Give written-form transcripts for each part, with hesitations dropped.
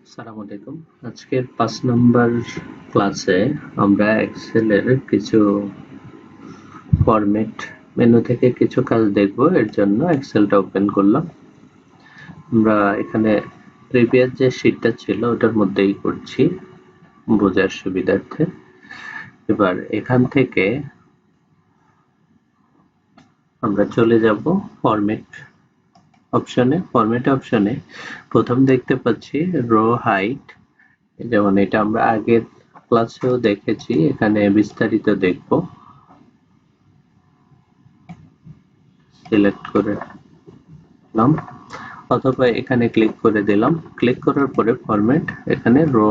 আসসালামু আলাইকুম। আজকের 5 নম্বর ক্লাসে আমরা এক্সেলের কিছু ফরম্যাট মেনু থেকে কিছু কাজ দেখব। এর জন্য এক্সেলটা ওপেন করলাম। আমরা এখানে প্রিভিয়াস যে শীটটা ছিল ওটার মধ্যেই করছি বোঝার সুবিধার্থে। এবার এখান থেকে আমরা চলে যাব ফরম্যাট অপশনে। প্রথম দেখতে পাচ্ছি রো হাইট, যেমন এটা আমরা আগের ক্লাসেও দেখেছি, এখানে বিস্তারিত দেখব। সিলেক্ট করে দিলাম অথবা এখানে ক্লিক করে দিলাম। ক্লিক করার পরে ফরম্যাট, এখানে রো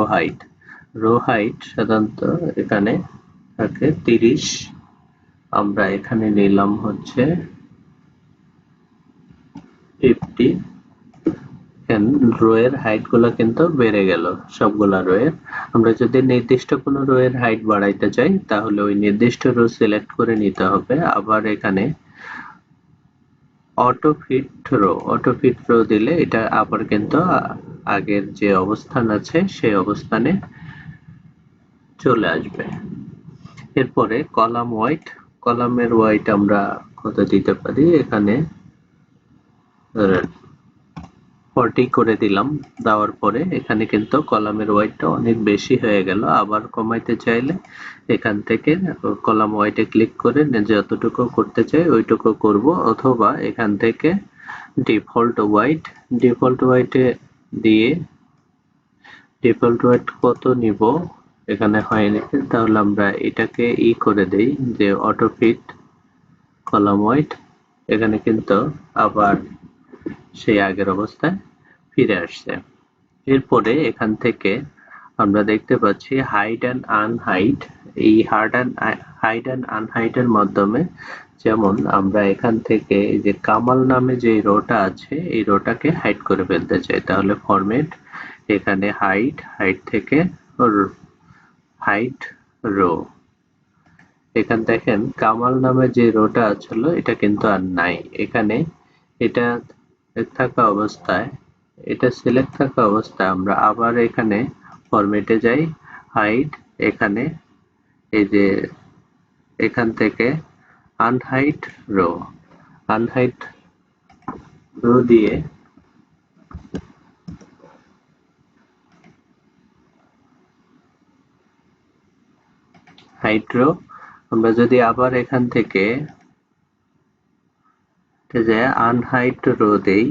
হাইট সাধারণত এখানে থাকে 30, আমরা এখানে নিলাম হচ্ছে 50। রো এর হাইট গুলো কিন্তু বেড়ে গেল সবগুলা রো এর। আমরা যদি নির্দিষ্ট কোনো রো এর হাইট বাড়াইতে চাই তাহলে ওই নির্দিষ্ট রো সিলেক্ট করে নিতে হবে। আবার এখানে অটোফিট রো দিলে এটা আবার কিন্তু আগের যে অবস্থান আছে সেই অবস্থানে চলে আসবে। এরপরে কলামের ওয়াইট আমরা কত দিতে পারি, এখানে 40 করে দিলাম। দেওয়ার পরে এখানে কিন্তু কলামের ওয়াইটটা অনেক বেশি হয়ে গেল। আবার কমাইতে চাইলে এখান থেকে কলাম ওয়াইটে ক্লিক করে যতটুকু করতে চাই ওইটুকু করব, অথবা এখান থেকে ডিফল্ট ওয়াইটে দিয়ে ডিফল্ট ওয়াইট কত নিব এখানে হয়নি, তাহলে আমরা এটাকে করে দেই যে অটোফিট কলাম ওয়াইট। এখানে কিন্তু আবার সেই আগের অবস্থায় ফিরে আসছে। এরপরে এখান থেকে আমরা দেখতে পাচ্ছি হাইড অ্যান্ড আনহাইড। এই হাইড অ্যান্ড আনহাইড এর মাধ্যমে, যেমন আমরা এখান থেকে এই যে কামাল নামে যে রোটা আছে এই রোটাকে হাইড করে ফেলতে চাই, তাহলে ফরম্যাট, এখানে হাইড থেকে হাইড রো। এখান দেখেন কামাল নামে যে রোটা ছিল এটা কিন্তু আর নাই। এখানে এটা সিলেক্ট থাকা অবস্থায় আমরা আবার এখানে ফরম্যাটে যাই, হাইড, এখানে এই যে এখান থেকে আনহাইড রো দিয়ে হাইড রো। আমরা যদি আবার এখান থেকে আনহাইড রো দেই,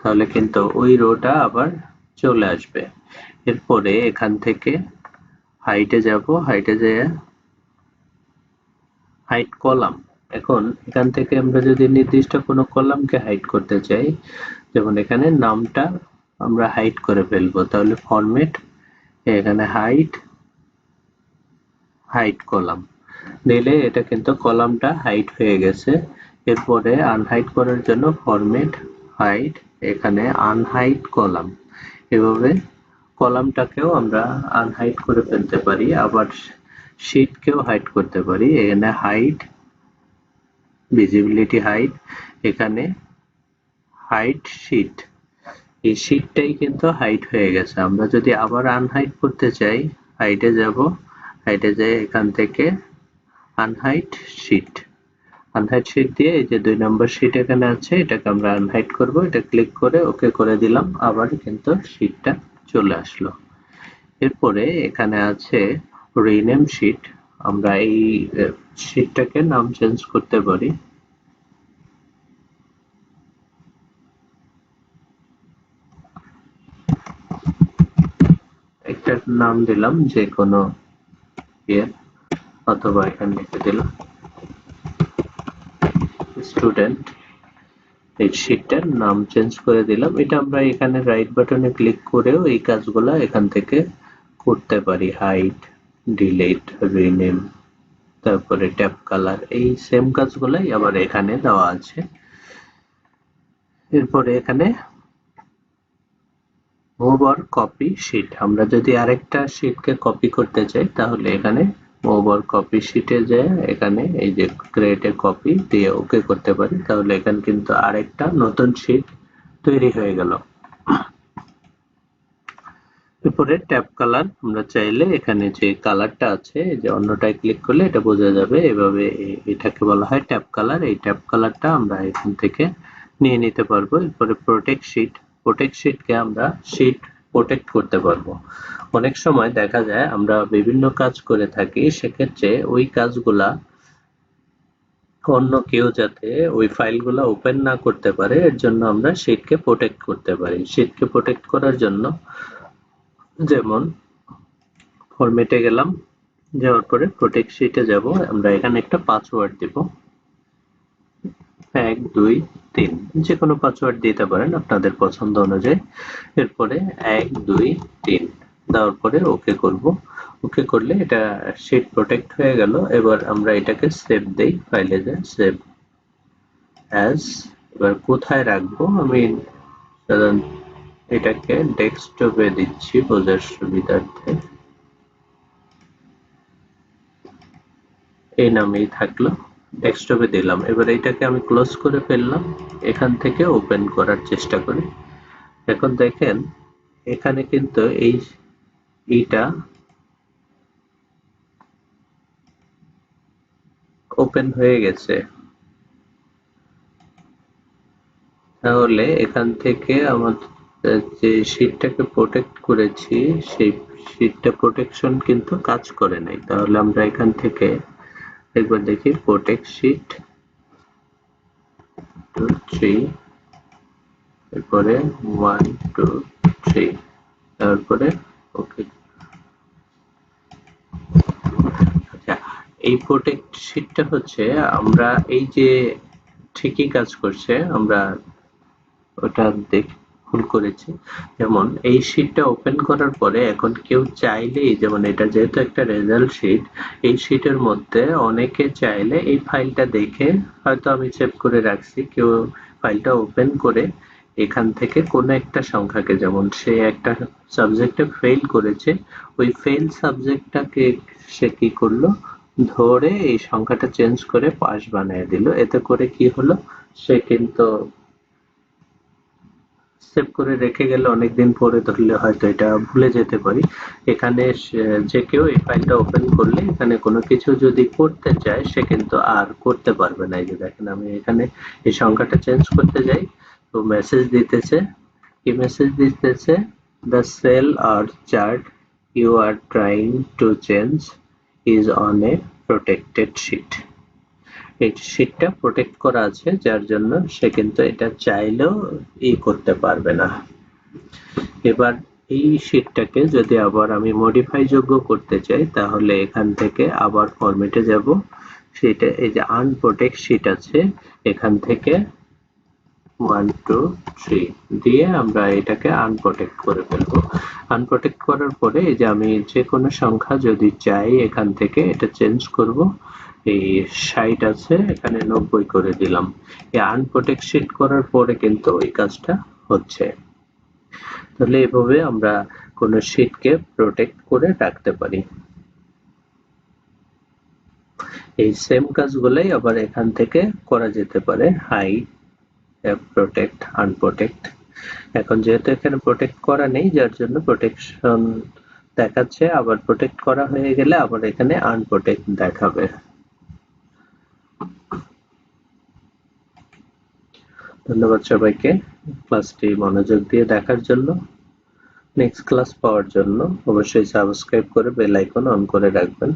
তাহলে কিন্তু ওই রোটা আবার চলে আসবে। এরপরে এখান থেকে হাইটে যেয়ে হাইড কলাম। এখন এখান থেকে আমরা যদি নির্দিষ্ট কোনো কলামকে হাইড করতে চাই, যেমন এখানে নামটা আমরা হাইড করে ফেলবো, তাহলে ফরম্যাট, এখানে হাইড কলাম দিলে এটা কিন্তু কলামটা হাইড হয়ে গেছে। এরপরে আনহাইড করার জন্য ফরম্যাট, হাইড, এখানে আনহাইড কলাম। এভাবে কলামটাকেও আমরা আনহাইড করে ফেলতে পারি, আবার শীটকেও হাইড করতে পারি। এখানে হাইড, ভিজিবিলিটি হাইড, এখানে হাইড শীট, এই শীটটাই কিন্তু হাইড হয়ে গেছে। আমরা যদি আবার আনহাইড করতে চাই, হাইডে যেয়ে এখান থেকে আনহাইড শীট দিয়ে এই যে 2 নম্বর শীট এখানে আছে এটাকে আমরা আনহাইড করব। এটা ক্লিক করে ওকে করে দিলাম, আবার কিন্তু শীটটা চলে আসলো। এরপরে এখানে আছে রিনেম শীট। আমরা এই শীটটাকে নাম চেঞ্জ করতে পারি। একটা নাম দিলাম যে কোনো অথবা এখানে লিখে দিলাম স্টুডেন্ট। এই শীটটার নাম চেঞ্জ করে দিলাম। এটা আমরা এখানে রাইট বাটনে ক্লিক করেও এই কাজগুলা এখান থেকে করতে পারি, হাইড, ডিলিট, রিনেম, তারপরে ট্যাব কালার, এই সেম কাজগুলাই আবার এখানে দেওয়া আছে। এরপরে এখানে মুভ অর কপি শীট। আমরা যদি আরেকটা শীটকে কপি করতে চাই তাহলে এখানে মুভ অর কপি শীটে যায়, এখানে এই যে ক্রিয়েট এ কপি দিয়ে ওকে করতে পারি, তাহলে এখানে কিন্তু আরেকটা নতুন শীট তৈরি হয়ে গেল। এরপরে ট্যাব কালার আমরা চাইলে এখানে যে কালারটা আছে যে অন্যটায় ক্লিক করলে এটা বোঝা যাবে, এভাবে এটাকে বলা হয় ট্যাব কালার। এই ট্যাব কালারটা আমরা এখান থেকে নিয়ে নিতে পারবো। এরপরে প্রোটেক্ট শীটকে আমরা শীট প্রোটেক্ট করতে পারবো। অনেক সময় দেখা যায় আমরা বিভিন্ন কাজ করে থাকি, সেক্ষেত্রে ওই কাজগুলা অন্য কেউ যাতে ওই ফাইলগুলো ওপেন না করতে পারে, এর জন্য আমরা শীটকে প্রোটেক্ট করতে পারি। শীটকে প্রোটেক্ট করার জন্য যেমন ফরম্যাটে গেলাম, যাওয়ার পরে প্রোটেক্ট শীটে যাব, আমরা এখানে একটা পাসওয়ার্ড দেব 1 2 3, যে কোনো পাসওয়ার্ড দিতে পারেন আপনাদের পছন্দ অনুযায়ী। এরপরে 1 2 3 দেওয়ার পরে ওকে করব। ওকে করলে এটা শীট প্রোটেক্ট হয়ে গেল। এবার আমরা এটাকে সেভ দেই, ফাইলে যাই সেভ অ্যাজ। এবার কোথায় রাখবো, আমি সাধারণত এটাকে ডেস্কটপে দিচ্ছি বোঝার সুবিধার্থে, এই নামেই থাকলো, ডেস্কটপে দিলাম। এবার এটাকে আমি ক্লোজ করে ফেললাম, এখান থেকে ওপেন করার চেষ্টা করি। এখন দেখেন এখানে কিন্তু এইটা ওপেন হয়ে গেছে। তাহলে এখান থেকে আমাদের যে শীটটাকে প্রোটেক্ট করেছি সেই শীটটা প্রোটেকশন কিন্তু কাজ করে নাই। তাহলে আমরা এখান থেকে একবার দেখি প্রোটেক্ট শীট 2 3, এরপরে 1 2 3, তারপরে ওকে। আচ্ছা, এই প্রোটেক্ট শীটটা হচ্ছে আমরা এই যে ঠিকই কাজ করছে, আমরা ওটা ভুল করেছি। যেমন এই শীটটা ওপেন করার পরে এখন কেউ চাইলেই, যেমন এটা যেহেতু একটা রেজাল্ট শীট, এই শীটের মধ্যে অনেকে চাইলে এই ফাইলটা দেখে, হয়তো আমি সেভ করে রাখছি, কেউ ফাইলটা ওপেন করে এখান থেকে কোনো একটা সংখ্যাকে, যেমন সে একটা সাবজেক্টে ফেল করেছে, ওই ফেল সাবজেক্টটাকে সে কি করলো, ধরে এই সংখ্যাটা চেঞ্জ করে পাস বানিয়ে দিল। এতে করে কি হলো, সে কিন্তু সেভ করে রেখে গেলে অনেকদিন পরে ধরলে হয়তো এটা ভুলে যেতে পারি। এখানে যে কেউ এই ফাইলটা ওপেন করলে এখানে কোনো কিছু যদি করতে চায় সে কিন্তু আর করতে পারবে না। এই যে দেখেন আমি এখানে এই সংখ্যাটা চেঞ্জ করতে যাই, তো মেসেজ দিতেছে, কি মেসেজ দিতেছে, the cell or chart you are trying to change is on a protected sheet. এই শীটটা প্রোটেক্ট করা আছে, যার জন্য সে কিন্তু এটা চাইলেও করতে পারবে না। এবার এই শীটটাকে যদি আবার আমি মডিফাই যোগ্য করতে চাই, তাহলে এখান থেকে আবার ফরম্যাটে যাব, সেটা এই যে আনপ্রোটেক্ট শীট আছে, এখান থেকে 1 2 3 দিয়ে আমরা এটাকে আনপ্রোটেক্ট করে ফেলবো। আনপ্রোটেক্ট করার পরে এই যে আমি যে কোনো সংখ্যা যদি চাই এখান থেকে এটা চেঞ্জ করব, এই 60 আছে এখানে 90 করে দিলাম। এই আনপ্রোটেক্ট শীট করার পরে কিন্তু ওই কাজটা হচ্ছে। তাহলে এভাবে আমরা কোনো শীটকে প্রোটেক্ট করে রাখতে পারি। এই সেম কাজগুলাই আবার এখান থেকে করা যেতে পারে, হাইড, প্রোটেক্ট, আনপ্রোটেক্ট। এখন যেহেতু এখানে প্রোটেক্ট করা নেই, যার জন্য প্রোটেকশন দেখাচ্ছে, আবার প্রোটেক্ট করা হয়ে গেলে আবার এখানে আনপ্রোটেক্ট দেখাবে। ধন্যবাদ সবাইকে ক্লাসটি মনোযোগ দিয়ে দেখার জন্য। নেক্সট ক্লাস পাওয়ার জন্য অবশ্যই সাবস্ক্রাইব করে বেল আইকন অন করে রাখবেন।